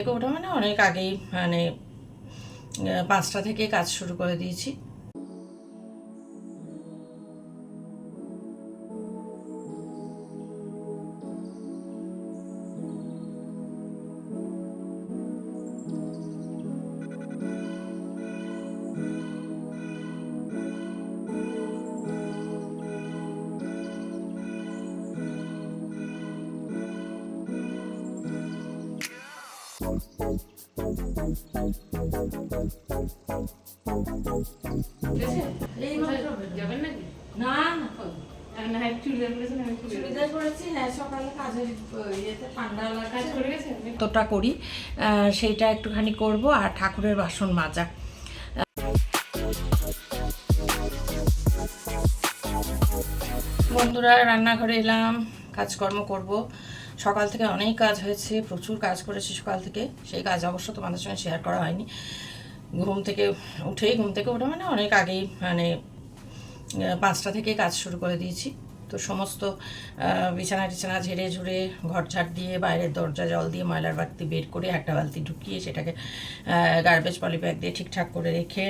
ওটা মানে অনেক আগেই মানে 5টা থেকে কাজ শুরু করে দিয়েছি। যাবেন নাকি? না না হয় চুড়িদার পরেছেন, আমি চুড়িদার পরেছি। হ্যাঁ, সকালে কাজের ইয়েতে ঠান্ডা কাজ লাগছে, করে গেছেন। তোটা করি সেইটা একটুখানি করব। আর ঠাকুরের বাসন মাজা। বন্ধুরা, রান্নাঘরে এলাম, কাজকর্ম করব। সকাল থেকে অনেক কাজ হয়েছে, প্রচুর কাজ করেছি সকাল থেকে। সেই কাজ অবশ্য তোমাদের সঙ্গে শেয়ার করা হয়নি। ঘুম থেকে উঠে মানে অনেক আগেই মানে 5টা থেকে কাজ শুরু করে দিয়েছি। তো সমস্ত বিছানা টিছানা ঝেড়ে ঝুড়ে, ঘর ঝাড় দিয়ে, বাইরের দরজা জল দিয়ে, ময়লার বালতি বের করে একটা বালতি ঢুকিয়ে সেটাকে গার্বেজ পলিব্যাগ দিয়ে ঠিকঠাক করে রেখে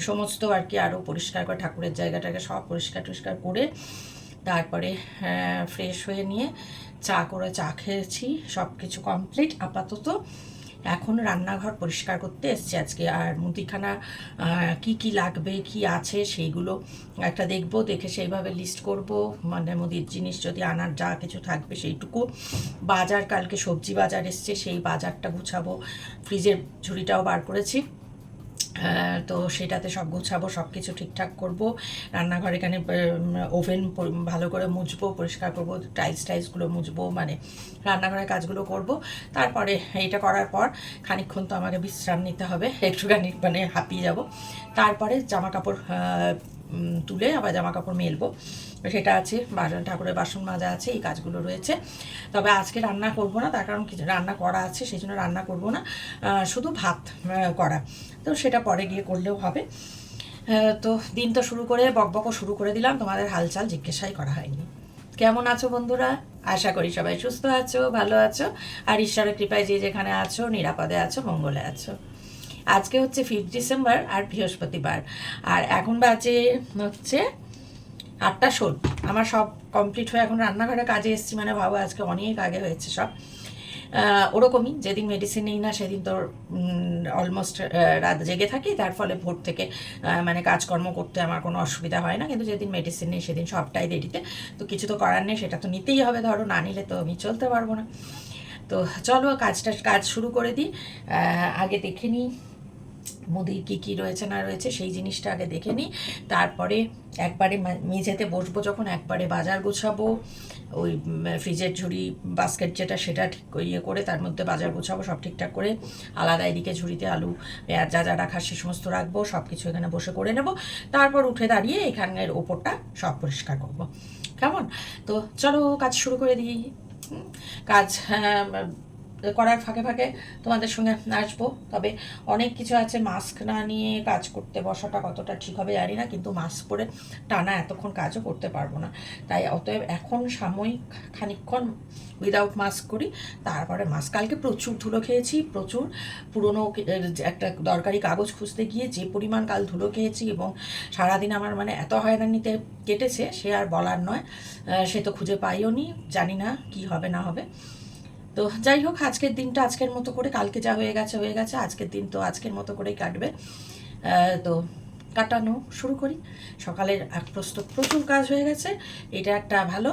সমস্ত আর কি আরও পরিষ্কার করে ঠাকুরের জায়গাটাকে সব পরিষ্কার করে তারপরে ফ্রেশ হয়ে নিয়ে চা খেয়েছি। সব কিছু কমপ্লিট আপাতত। এখন রান্নাঘর পরিষ্কার করতে এসছি আজকে। আর মুদিখানা কি লাগবে, কি আছে সেইগুলো একটা দেখবো, দেখে সেইভাবে লিস্ট করব। মানে মুদির জিনিস যদি আনার যা কিছু থাকবে সেইটুকু। বাজার, কালকে সবজি বাজার এসছে, সেই বাজারটা গুছাবো। ফ্রিজের ঝুড়িটাও বার করেছি, তো সেটাতে সব গোছাবো, সব কিছু ঠিকঠাক করব। রান্নাঘর এখানে ওভেন ভালো করে মুছবো, পরিষ্কার করব, টাইলসগুলো মুছবো, মানে রান্নাঘরের কাজগুলো করব। তারপরে এইটা করার পর খানিকক্ষণ তো আমাকে বিশ্রাম নিতে হবে, একটুখানি মানে হাঁপিয়ে যাব। তারপরে জামা কাপড় তুলে আবার জামা কাপড় মেলবো, সেটা আছে। ঠাকুরের বাসন মাজা আছে, এই কাজগুলো রয়েছে। তবে আজকে রান্না করব না, তার কারণ কিছু রান্না করা আছে, সেই জন্য রান্না করব না, শুধু ভাত করা। তো সেটা পরে গিয়ে করলেও হবে। তো দিন তো শুরু করে বকবকও শুরু করে দিলাম, তোমাদের হালচাল জিজ্ঞাসাই করা হয়নি। কেমন আছো বন্ধুরা? আশা করি সবাই সুস্থ আছো, ভালো আছো, আর ঈশ্বরের কৃপায় যে যেখানে আছো নিরাপদে আছো, মঙ্গলে আছো। আজকে হচ্ছে 5 ডিসেম্বর আর বৃহস্পতিবার। আর এখন বাজে হচ্ছে 8টা 16। আমার সব কমপ্লিট হয়ে এখন রান্নাঘরে কাজে এসেছি, মানে ভাবো আজকে অনেক আগে হয়েছে সব। ওরকমই, যেদিন মেডিসিন নিই না সেদিন তো অলমোস্ট রাত জেগে থাকি, তার ফলে ভোর থেকে মানে কাজকর্ম করতে আমার কোনো অসুবিধা হয় না। কিন্তু যেদিন মেডিসিন নেই সেদিন সবটাই দেরিতে। তো কিছু তো করার নেই, সেটা তো নিতেই হবে, ধরো না নিলে তো আমি চলতে পারবো না। তো চলো কাজ শুরু করে দিই। আগে দেখে নিই মুদির কী রয়েছে না রয়েছে, সেই জিনিসটা আগে দেখে নিই। তারপরে একবারে মেঝেতে বসবো যখন, একবারে বাজার গোছাবো। ওই ফ্রিজের ঝুড়ি বাস্কেট যেটা, সেটা ঠিক ইয়ে করে তার মধ্যে বাজার গোছাবো, সব ঠিকঠাক করে। আলাদা এদিকে ঝুড়িতে আলু পেঁয়াজ যা যা রাখার সে সমস্ত রাখবো, সব কিছু এখানে বসে করে নেব। তারপর উঠে দাঁড়িয়ে এখানের ওপরটা সব পরিষ্কার করব। কেমন? তো চলো কাজ শুরু করে দিই। কাজ করার ফাঁকে ফাঁকে তোমাদের সঙ্গে আসবো। তবে অনেক কিছু আছে, মাস্ক না নিয়ে কাজ করতে বসাটা কতটা ঠিক হবে জানি না, কিন্তু মাস্ক পরে টানা এতক্ষণ কাজও করতে পারবো না। তাই অতএব এখন সাময়িক খানিকক্ষণ উইদাউট মাস্ক করি, তারপরে মাস্ক। কালকে প্রচুর ধুলো খেয়েছি, প্রচুর পুরনো একটা দরকারি কাগজ খুঁজতে গিয়ে যে পরিমাণ কাল ধুলো খেয়েছি, এবং সারাদিন আমার মানে এত হয়রানিতে কেটেছে সে আর বলার নয়। সে তো খুঁজে পাইও নি, জানি না কি হবে না হবে। তো যাই হোক, আজকের দিনটা আজকের মতো করে, কালকে যা হয়ে গেছে, আজকের দিন তো আজকের মতো করেই কাটবে। তো কাটানো শুরু করি। সকালের প্রচুর কাজ হয়ে গেছে, এটা একটা ভালো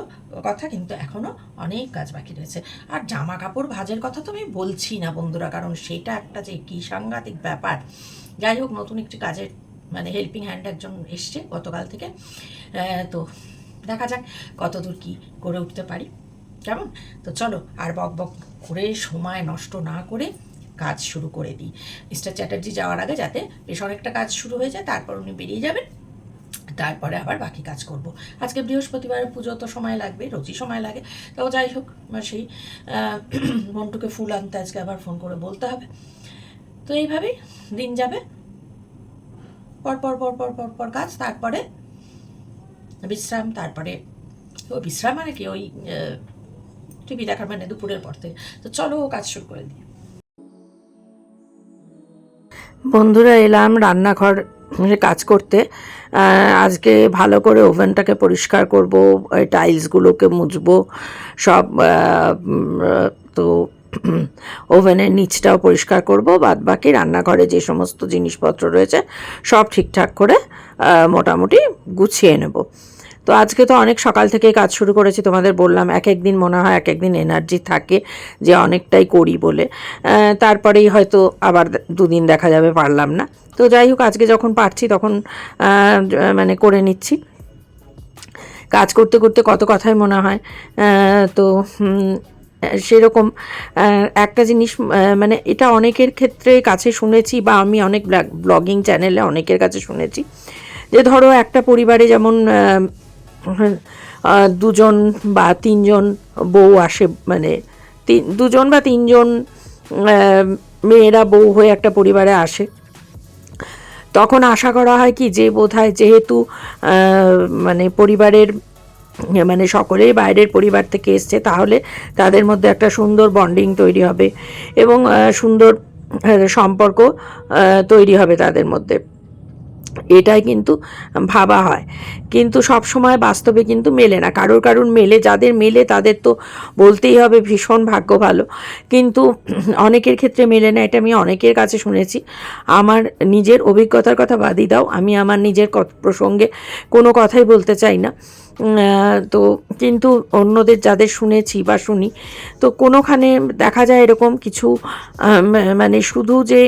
কথা, কিন্তু এখনও অনেক কাজ বাকি রয়েছে। আর জামা কাপড় ভাজের কথা তো আমি বলছি না বন্ধুরা, কারণ সেটা একটা যে কী সাংঘাতিক ব্যাপার। যাই হোক, নতুন একটি কাজের মানে হেল্পিং হ্যান্ড একজন এসছে গতকাল থেকে। তো দেখা যাক কতদূর কী করে উঠতে পারি। কেমন? তো চলো আর বক করে সময় নষ্ট না করে কাজ শুরু করে দিই। মিস্টার চ্যাটার্জি যাওয়ার আগে যাতে বেশ অনেকটা কাজ শুরু হয়ে যায়, তারপর উনি বেরিয়ে যাবেন, তারপরে আবার বাকি কাজ করব। আজকে বৃহস্পতিবার, পুজো তো সময় লাগবে, রোজই সময় লাগে। তো যাই হোক, সেই মন্টুকে ফুল আনতে আজকে আবার ফোন করে বলতে হবে। তো এইভাবেই দিন যাবে, পর কাজ, তারপরে বিশ্রাম। তারপরে ও বিশ্রাম মানে কি, ওই টিভি দেখার মানে দুপুরের পর থেকে। তো চলো কাজ শুরু করে দিই। বন্ধুরা, এলাম রান্নাঘর কাজ করতে। আজকে ভালো করে ওভেনটাকে পরিষ্কার করব, টাইলসগুলোকে মুছবো সব। তো ওভেনের নিচটাও পরিষ্কার করব, বাদ বাকি রান্নাঘরে যে সমস্ত জিনিসপত্র রয়েছে সব ঠিকঠাক করে মোটামুটি গুছিয়ে নেব। তো আজকে তো অনেক সকাল থেকে কাজ শুরু করেছি, তোমাদের বললাম এক এক দিন মনে হয় এক এক দিন এনার্জি থাকে যে অনেকটাই করি বলে, তারপরেই হয়তো আবার দুদিন দেখা যাবে পারলাম না। তো যাই হোক, আজকে যখন পারছি তখন মানে করে নিচ্ছি। কাজ করতে করতে কত কথাই মনে হয়। তো সেরকম একটা জিনিস, মানে এটা অনেকের ক্ষেত্রে কাছে শুনেছি, বা আমি অনেক ব্লগিং চ্যানেলে অনেকের কাছে শুনেছি যে ধরো একটা পরিবারে যেমন দুজন বা তিনজন বউ আসে, মানে দুজন বা তিনজন মেয়েরা বউ হয়ে একটা পরিবারে আসে, তখন আশা করা হয় কি যে বোধহয় যেহেতু মানে পরিবারের মানে সকলেই বাইরের পরিবার থেকে এসছে, তাহলে তাদের মধ্যে একটা সুন্দর বন্ডিং তৈরি হবে এবং সুন্দর সম্পর্ক তৈরি হবে তাদের মধ্যে, এটাই কিন্তু ভাবা হয়। কিন্তু সব সময় বাস্তবে কিন্তু মেলে না, কারোর মেলে, যাদের মেলে তাদের তো বলতেই হবে ভীষণ ভাগ্য ভালো, কিন্তু অনেকের ক্ষেত্রে মেলে না। এটা আমি অনেকের কাছে শুনেছি। আমার নিজের অভিজ্ঞতার কথা বাদই দাও, আমি আমার নিজের প্রসঙ্গে কোনো কথাই বলতে চাই না। তো কিন্তু অন্যদের যাদের শুনেছি বা শুনি, তো কোনোখানে দেখা যায় এরকম কিছু, মানে শুধু যে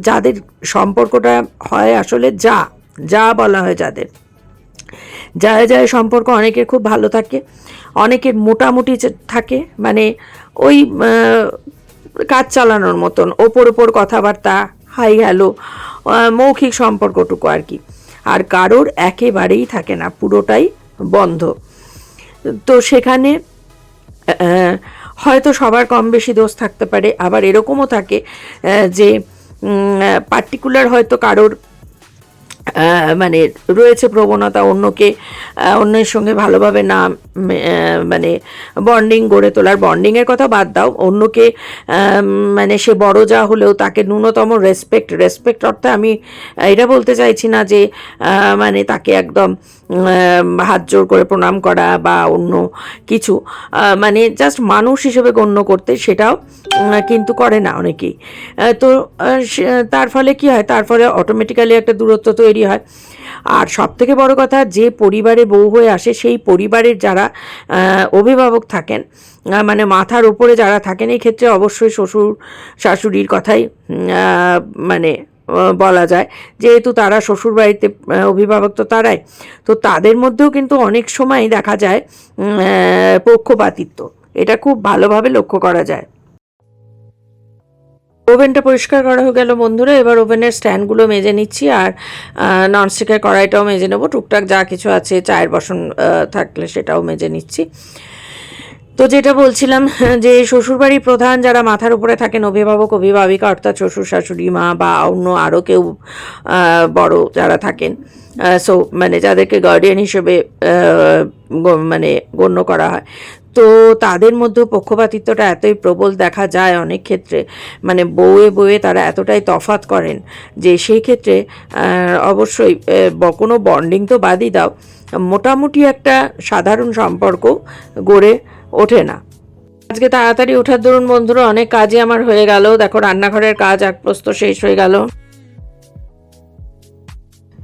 যাদের সম্পর্কটা হয় আসলে যা বলা হয়, যাদের যায় সম্পর্ক অনেকের খুব ভালো থাকে, অনেকের মোটামুটি থাকে, মানে ওই কাজ চালানোর মতন ওপর কথাবার্তা, হাই হ্যালো, মৌখিক সম্পর্কটুকু আর কি। আর কারোর একেবারেই থাকে না, পুরোটাই বন্ধ। তো সেখানে হয়তো সবার কম বেশি দোষ থাকতে পারে, আবার এরকমও থাকে যে পার্টিকুলার হয়তো কারোর মানে রয়েছে প্রবণতা অন্যের সঙ্গে ভালোভাবে না, মানে বন্ডিং গড়ে তোলার। বন্ডিংয়ের কথা বাদ দাও, অন্যকে মানে সে বড় যা হলেও তাকে ন্যূনতম রেসপেক্ট অর্থে আমি এটা বলতে চাইছি না যে মানে তাকে একদম হাত জোর করে প্রণাম করা বা অন্য কিছু, মানে জাস্ট মানুষ হিসেবে গণ্য করতে, সেটাও কিন্তু করে না অনেকেই। তো তার ফলে কি হয়, তার ফলে অটোমেটিক্যালি একটা দূরত্ব তৈরি হয়। আর সব থেকে বড় কথা, যে পরিবারে বউ হয়ে আসে সেই পরিবারের যারা অভিভাবক থাকেন, মানে মাথার উপরে যারা থাকেন, এই ক্ষেত্রে অবশ্যই শ্বশুর শাশুড়ির কথাই মানে বলা যায়, যেহেতু তারা শ্বশুর বাড়িতে অভিভাবক, তো তারাই, তো তাদের মধ্যেও কিন্তু অনেক সময় দেখা যায় পক্ষপাতিত্ব, এটা খুব ভালোভাবে লক্ষ্য করা যায়। ওভেনটা পরিষ্কার করা হয়ে গেল বন্ধুরা, এবার ওভেনের স্ট্যান্ডগুলো মেজে নিচ্ছি, আর ননস্টিকের কড়াইটাও মেজে নেবো, টুকটাক যা কিছু আছে চায়ের বাসন থাকলে সেটাও মেজে নিচ্ছি। তো যেটা বলছিলাম, যে শ্বশুরবাড়ির প্রধান যারা মাথার উপরে থাকেন, অভিভাবিকা অর্থাৎ শ্বশুর শাশুড়ি, মা বা অন্য আরও কেউ বড় যারা থাকেন, সো মানে যাদেরকে গার্ডিয়ান হিসেবে মানে গণ্য করা হয়, তো তাদের মধ্যেও পক্ষপাতিত্বটা এতই প্রবল দেখা যায় অনেক ক্ষেত্রে, মানে বউয়ে তারা এতটাই তফাৎ করেন যে সেই ক্ষেত্রে অবশ্যই কোনো বন্ডিং তো বাদই দাও, মোটামুটি একটা সাধারণ সম্পর্ক গড়ে ওঠে না। আজকে তাড়াতাড়ি ওঠার দরুন বন্ধুরা অনেক কাজই আমার হয়ে গেল। দেখো, রান্নাঘরের কাজ এক প্রস্ত শেষ হয়ে গেল।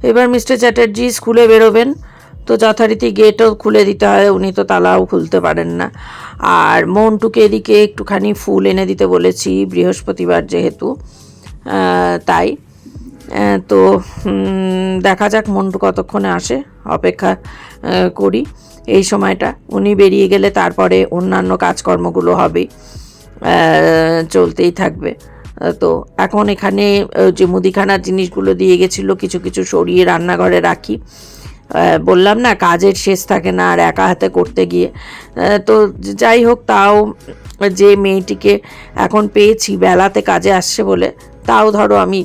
এবার মিস্টার চ্যাটার্জি স্কুলে বেরোবেন, তো যথারীতি গেটও খুলে দিতে হয়, উনি তো তালাও খুলতে পারেন না। আর মন্টুকে এদিকে একটুখানি ফুল এনে দিতে বলেছি, বৃহস্পতিবার যেহেতু, তাই। তো দেখা যাক মন্টু কতক্ষণে আসে, অপেক্ষা করি এই সময়টা। উনি বেরিয়ে গেলে তারপরে অন্যান্য কাজকর্মগুলো হবে, চলতেই থাকবে। তো এখন এখানে যে মুদিখানার জিনিসগুলো দিয়ে গেছিলো কিছু কিছু সরিয়ে রান্নাঘরে রাখি। বললাম না, কাজের শেষ থাকে না আর একা হাতে করতে গিয়ে। তো যাই হোক, তাও যে মেয়েটিকে এখন পেয়েছি বেলাতে কাজে আসছে বলে, তাও ধরো আমি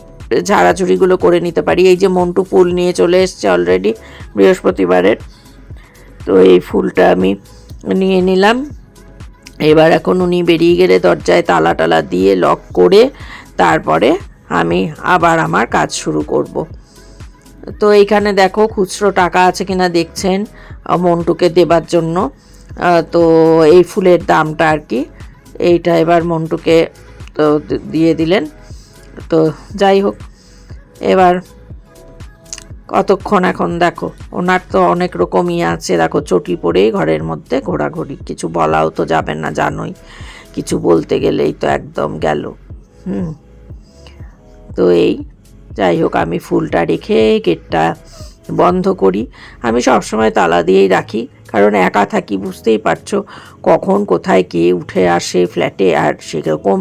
ঝাড়াঝুড়িগুলো করে নিতে পারি। এই যে মন্টু ফুল নিয়ে চলে এসছে অলরেডি বৃহস্পতিবারের, তো এই ফুলটা আমি নিয়ে নিলাম। এবার এখন উনি বেরিয়ে গেলে দরজায় তালা টালা দিয়ে লক করে তারপরে আমি আবার আমার কাজ শুরু করব। তো এইখানে দেখো খুচরো টাকা আছে কিনা দেখছেন মন্টুকে দেবার জন্য। তো এই ফুলের দামটা আর কি, এইটা এবার মন্টুকে তো দিয়ে দিলেন। তো যাই হোক, এবার কতক্ষণ এখন দেখো ওনার তো অনেক রকমই আছে, দেখো চটি পরেই ঘরের মধ্যে ঘোরাঘুরি, কিছু বলাও তো যাবে না জানোই, কিছু বলতে গেলেই তো একদম গেল। তো এই যাই হোক, আমি ফুলটা রেখে গেটটা বন্ধ করি। আমি সবসময় তালা দিয়েই রাখি, কারণ একা থাকি, বুঝতেই পারছো কখন কোথায় কে উঠে আসে ফ্ল্যাটে। আর সেরকম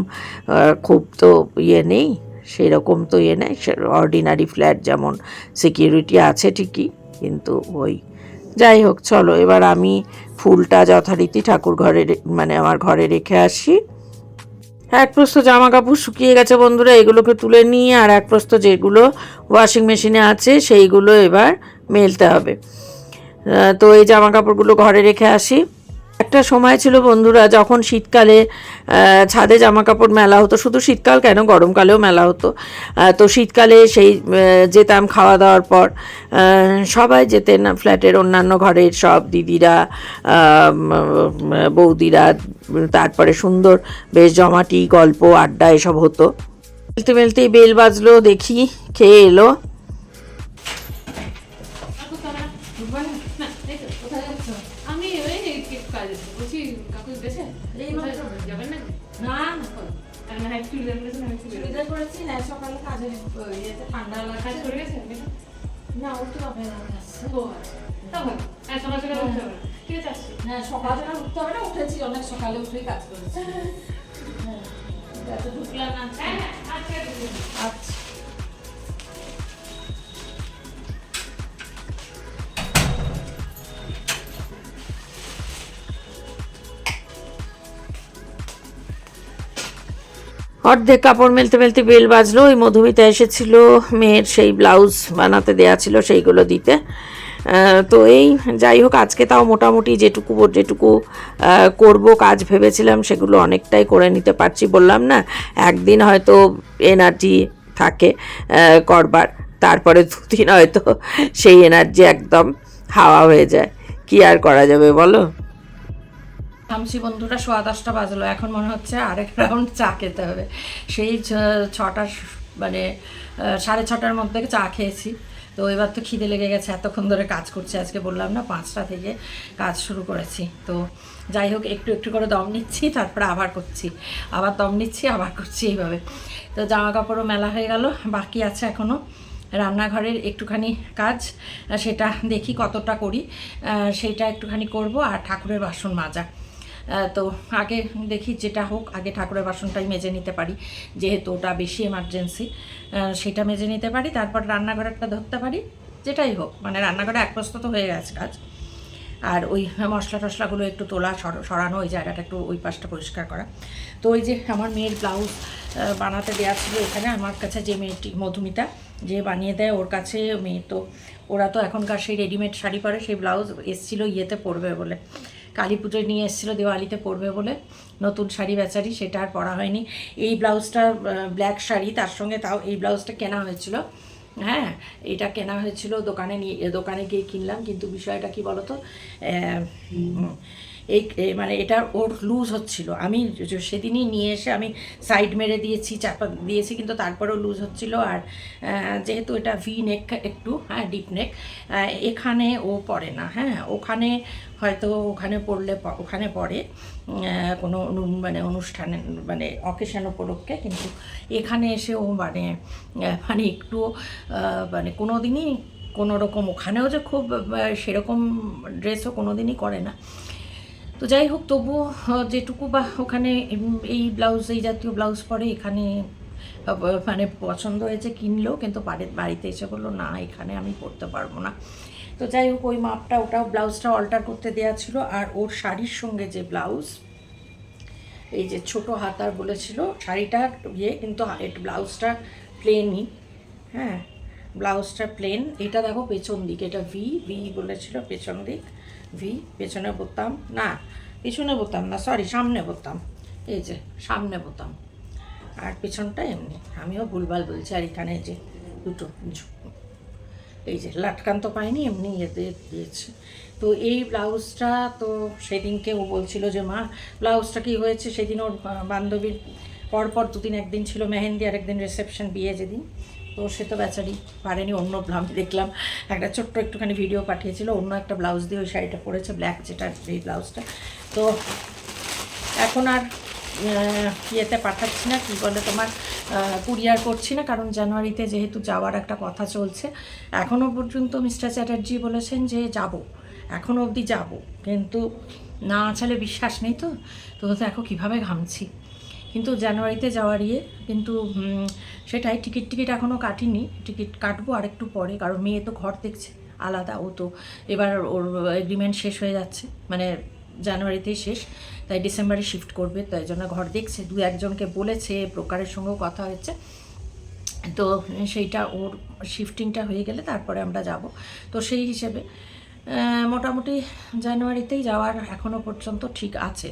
খুব তো ইয়ে নেই, সেরকম তো ইয়ে নেই, অর্ডিনারি ফ্ল্যাট যেমন সিকিউরিটি আছে ঠিকই, কিন্তু ওই যাই হোক চলো এবার আমি ফুলটা যথারীতি ঠাকুর ঘরে মানে আমার ঘরে রেখে আসি। এক প্রস্ত জামা কাপড় শুকিয়ে গেছে বন্ধুরা, এগুলোকে তুলে নিয়ে আর এক প্রস্ত যেগুলো ওয়াশিং মেশিনে আছে সেইগুলো এবার মেলতে হবে। তো এই জামা কাপড়গুলো ঘরে রেখে আসি। একটা সময় ছিল বন্ধুরা যখন শীতকালে ছাদে জামা কাপড় মেলা হতো, শুধু শীতকাল কেন গরমকালেও মেলা হতো। তো শীতকালে সেই যেতাম খাওয়া দাওয়ার পর, সবাই যেতেন ফ্ল্যাটের অন্যান্য ঘরের সব দিদিরা বৌদিরা, তারপরে সুন্দর বেশ জমাটি গল্প আড্ডা এসব হতো। মেলতে মেলতেই বেল বাজলো, দেখি খেয়ে এলো। কাকু তারা ঢুকবা না? না, এই তো, কোথায় যাচ্ছ? আমি ওই কাজে বলছি, কাকু গেছে? কোথায় যাবেন নাকি? না আর না হয় চুড়িদার পরেছেন, আমি চুড়িদার করেছি না, সকালে কাজে ইয়েতে ঠান্ডা কাজ লাগছে। করে গেছে? না ও তো হবে না, আসছে। ও আচ্ছা, তা ভালো। হ্যাঁ, সকাল সকাল উঠতে হবে না। ঠিক আছে, আসছি। না সকালবেলা উঠতে হবে না, উঠেছি অনেক সকালে উঠেই কাজ করেছি। হ্যাঁ এত ঢুকলাম না। হ্যাঁ, হ্যাঁ, আচ্ছা, আচ্ছা অর্ধেক কাপড় মেলতে মেলতে বেল বাজলো। ওই মধুমিতা এসেছিল, মেয়ের সেই ব্লাউজ বানাতে দেয়া ছিল সেইগুলো দিতে। তো এই যাই হোক, আজকে তাও মোটামুটি যেটুকু করব কাজ ভেবেছিলাম সেগুলো অনেকটাই করে নিতে পারছি। বললাম না, একদিন হয়তো এনার্জি থাকে করবার, তারপরে দুদিন হয়তো সেই এনার্জি একদম হাওয়া হয়ে যায়। কি আর করা যাবে বলো। থামছি বন্ধুরা, 10:15 বাজলো, এখন মনে হচ্ছে আরেক রাউন্ড চা খেতে হবে। সেই 6টার মানে 6:30টার মধ্যে চা খেয়েছি। তো এবার তো খিদে লেগে গেছে, এতক্ষণ ধরে কাজ করছি, আজকে বললাম না 5টা থেকে কাজ শুরু করেছি। তো যাই হোক, একটু একটু করে দম নিচ্ছি, তারপরে আবার করছি, আবার দম নিচ্ছি, আবার করছি, এইভাবে। তো জামা কাপড়ও মেলা হয়ে গেল, বাকি আছে এখনও রান্নাঘরের একটুখানি কাজ, সেটা দেখি কতটা করি, সেইটা একটুখানি করব। আর ঠাকুরের বাসন মাজা, তো আগে দেখি যেটা হোক, আগে ঠাকুরের বাসনটাই মেজে নিতে পারি, যেহেতু ওটা বেশি এমার্জেন্সি, সেটা মেজে নিতে পারি, তারপর রান্নাঘরেরটা ধরতে পারি। যেটাই হোক, মানে রান্নাঘরে এক প্রস্তুত হয়ে গেছে কাজ। আর ওই মশলা টশলাগুলো একটু তোলা, সরানো, ওই জায়গাটা একটু ওই পাশটা পরিষ্কার করা। তো ওই যে আমার মেয়ের ব্লাউজ বানাতে দেওয়া ছিল এখানে, আমার কাছে যে মেয়েটি মধুমিতা যে বানিয়ে দেয়, ওর কাছে মেয়ে, তো ওরা তো এখনকার সেই রেডিমেড শাড়ি পরে, সেই ব্লাউজ এসেছিলো ইয়েতে পরবে বলে, কালী পুজোয় নিয়ে এসেছিলো, দিওয়ালিতে পরবে বলে নতুন শাড়ি বেচারি, সেটা আর পরা হয়নি। এই ব্লাউজটা ব্ল্যাক শাড়ি, তার সঙ্গে তাও এই ব্লাউজটা কেনা হয়েছিল। হ্যাঁ, এটা কেনা হয়েছিল দোকানে গিয়ে কিনলাম, কিন্তু বিষয়টা কি বলতো, এই মানে এটা ওর লুজ হচ্ছিল, আমি সেদিনই নিয়ে এসে আমি সাইড মেরে দিয়েছি, চাপা দিয়েছি, কিন্তু তারপরেও লুজ হচ্ছিল। আর যেহেতু এটা ভি নেক একটু, হ্যাঁ ডিপ নেক, এখানে ও পড়ে না, হ্যাঁ ওখানে হয়তো ওখানে পড়লে ওখানে পড়ে কোনো মানে অনুষ্ঠানে মানে অকেশন উপলক্ষে, কিন্তু এখানে এসে ও মানে মানে একটু মানে কোনো দিনই কোনো রকম, ওখানেও যে খুব সেরকম ড্রেসও কোনো দিনই করে না। তো যাই হোক, তবুও যেটুকু বা ওখানে এই ব্লাউজ, এই জাতীয় ব্লাউজ পরে, এখানে মানে পছন্দ হয়েছে কিনলেও, কিন্তু বাড়িতে এসে বললো না এখানে আমি পরতে পারবো না। তো যাই হোক, ওই মাপটা ওটাও ব্লাউজটা অল্টার করতে দেওয়া ছিল। আর ওর শাড়ির সঙ্গে যে ব্লাউজ, এই যে ছোটো হাতার বলেছিল, শাড়িটা ইয়ে কিন্তু ব্লাউজটা প্লেনই, হ্যাঁ ব্লাউজটা প্লেন। এটা দেখো পেছন দিক, এটা ভি বলেছিল পেছন দিক, ভি পেছনে বোতাম না, পিছনে বোতাম না, সরি সামনে বোতাম, এই যে সামনে বোতাম, আর পিছনটা এমনি। আমিও ভুলভাল বলছি। আর এখানে যে দুটো এই যে লাটকান তো পাইনি, এমনি এতে দিয়েছে। তো এই ব্লাউজটা তো সেদিনকে ও বলছিল যে মা ব্লাউজটা কী হয়েছে, সেদিন ওর বান্ধবীর পরপর দুদিন, একদিন ছিল মেহেন্দি আর একদিন রিসেপশন, বিয়ে যেদিন। তো সে তো বেচারি পারেনি। অন্য আমি দেখলাম একটা ছোট্ট একটুখানি ভিডিও পাঠিয়েছিল, অন্য একটা ব্লাউজ দিয়ে ওই শাড়িটা পরেছে, ব্ল্যাক যেটা এই ব্লাউজটা। তো এখন আর ইয়েতে পাঠাচ্ছি না, কী বলে তোমার, কুরিয়ার করছি না, কারণ জানুয়ারিতে যেহেতু যাওয়ার একটা কথা চলছে। এখনও পর্যন্ত মিস্টার চ্যাটার্জি বলেছেন যে যাব, এখনও অবধি যাব, কিন্তু না চালে বিশ্বাস নেই। তো দেখো কীভাবে ঘামছি। কিন্তু জানুয়ারিতে যাওয়ার ইয়ে, কিন্তু সেটাই টিকিট এখনও কাটিনি, টিকিট কাটবো আর একটু পরে, কারণ মেয়ে তো ঘর দেখছে আলাদা। ও তো এবার ওর এগ্রিমেন্ট শেষ হয়ে যাচ্ছে, মানে জানুয়ারিতেই শেষ, তাই ডিসেম্বরে শিফট করবে, তাই জন্য ঘর দেখছে। দু একজনকে বলেছে, ব্রোকারের সঙ্গেও কথা হয়েছে। তো সেইটা ওর শিফটিংটা হয়ে গেলে তারপরে আমরা যাব। তো সেই হিসেবে মোটামুটি জানুয়ারিতেই যাওয়ার এখনও পর্যন্ত ঠিক আছে,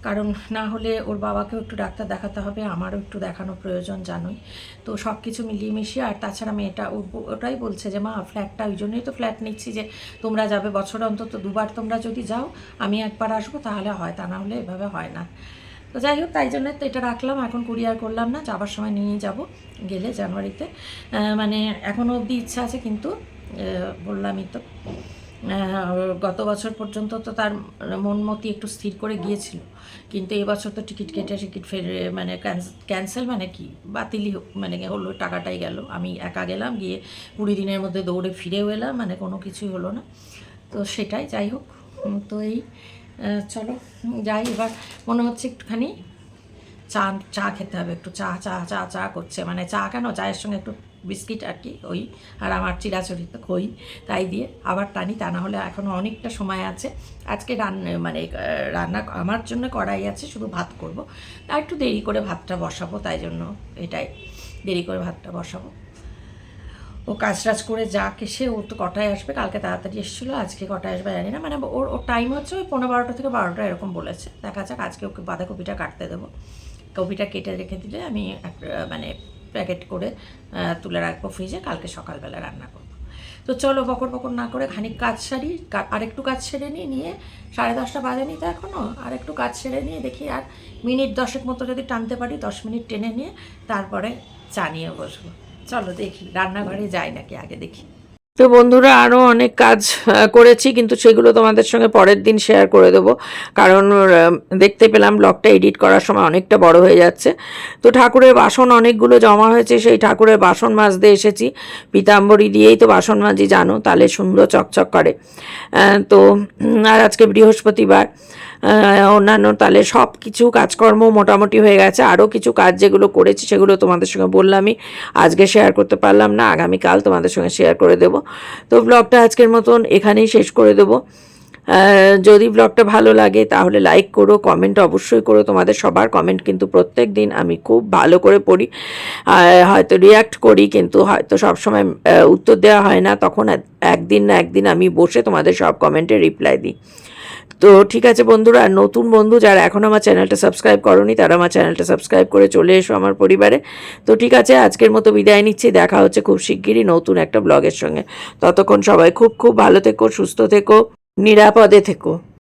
কারণ না হলে ওর বাবাকেও একটু ডাক্তার দেখাতে হবে, আমারও একটু দেখানো প্রয়োজন জানোই। তো সব কিছু মিলিয়ে মিশিয়ে, আর তাছাড়া মেয়েটা ওটাই বলছে যে মা ফ্ল্যাটটা, ওই জন্যই তো ফ্ল্যাট নিচ্ছি, যে তোমরা যাবে বছরে অন্তত দুবার, তোমরা যদি যাও আমি একবার আসবো তাহলে হয়, তা না হলে এভাবে হয় না। তো যাই হোক, তাই জন্য তো এটা রাখলাম, এখন কুরিয়ার করলাম না, যাবার সময় নিয়ে যাব গেলে জানুয়ারিতে। মানে এখনও অবধি ইচ্ছা আছে, কিন্তু বললামই তো গত বছর পর্যন্ত তো তার মন মতি একটু স্থির করে গিয়েছিল, কিন্তু এবছর তো টিকিট কেটে টিকিট ফেরে মানে ক্যান্সেল, মানে কি বাতিলই মানে হলো, টাকাটাই গেল। আমি একা গেলাম, গিয়ে 20 দিনের মধ্যে দৌড়ে ফিরেও এলাম, মানে কোনো কিছুই হলো না। তো সেটাই, যাই হোক। তো এই চলো যাই, এবার মনে হচ্ছে একটুখানি চা খেতে হবে, একটু চা করছে, মানে চা কেন, চায়ের সঙ্গে একটু বিস্কিট আর কি, ওই আর আমার চিরাচরিত খই, তাই দিয়ে আবার টানি, তা না হলে এখনও অনেকটা সময় আছে। আজকে রান্না আমার জন্য করাই আছে, শুধু ভাত করব, আর একটু দেরি করে ভাতটা বসাবো, তাই জন্য এটাই দেরি করে ভাতটা বসাবো। ও কাজ করে যাক, এসে ও তো কটায় আসবে, কালকে তাড়াতাড়ি এসেছিলো, আজকে কটায় আসবে জানি না, মানে ওর টাইম হচ্ছে ওই 11:30 থেকে 12টা এরকম বলেছে। দেখা যাক, আজকে ওকে বাঁধাকপিটা কাটতে দেবো, কপিটা কেটে রেখে দিলে আমি মানে প্যাকেট করে তুলে রাখবো ফ্রিজে, কালকে সকালবেলা রান্না করবো। তো চলো বকর না করে খানিক কাজ সারি, আরেকটু কাজ সেরে নিয়ে 10:30 বাজেনি তো এখনও, আর একটু কাজ সেরে নিয়ে দেখি, আর মিনিট 10 মতো যদি টানতে পারি, 10 মিনিট টেনে নিয়ে তারপরে চা নিয়ে বসবো। চলো দেখি, রান্নাঘরে যাই নাকি আগে দেখি। তো বন্ধুরা, আরও অনেক কাজ করেছি, কিন্তু সেগুলো তোমাদের সঙ্গে পরের দিন শেয়ার করে দেবো, কারণ দেখতে পেলাম ব্লগটা এডিট করার সময় অনেকটা বড় হয়ে যাচ্ছে। তো ঠাকুরের বাসন অনেকগুলো জমা হয়েছে, সেই ঠাকুরের বাসন মাজতে এসেছি। পিতাম্বরী দিয়েই তো বাসন মাজি জানো, তাহলে সুন্দর চকচক করে। তো আর আজকে বৃহস্পতিবার, অন্যান্য তাহলে সব কিছু কাজকর্ম মোটামুটি হয়ে গেছে। আরও কিছু কাজ যেগুলো করেছি সেগুলো তোমাদের সঙ্গে বললামই, আজকে শেয়ার করতে পারলাম না, আগামীকাল তোমাদের সঙ্গে শেয়ার করে দেবো। তো ব্লগটা আজকের মতন এখানেই শেষ করে দেবো। যদি ব্লগটা ভালো লাগে তাহলে লাইক করো, কমেন্ট অবশ্যই করো, তোমাদের সবার কমেন্ট কিন্তু প্রত্যেক দিন আমি খুব ভালো করে পড়ি, হয়তো রিয়্যাক্ট করি, কিন্তু হয়তো সবসময় উত্তর দেওয়া হয় না, তখন একদিন না একদিন আমি বসে তোমাদের সব কমেন্টে রিপ্লাই দিই। তো ঠিক আছে বন্ধুরা, নতুন বন্ধু যারা এখন আমার চ্যানেলটা সাবস্ক্রাইব করোনি, তারা আমার চ্যানেলটা সাবস্ক্রাইব করে চলে এসো আমার পরিবারে। তো ঠিক আছে, আজকের মতো বিদায় নিচ্ছি, দেখা হচ্ছে খুব শিগগিরই নতুন একটা ব্লগের সঙ্গে। ততক্ষণ সবাই খুব ভালো থেকো, সুস্থ থেকো, নিরাপদে থেকো।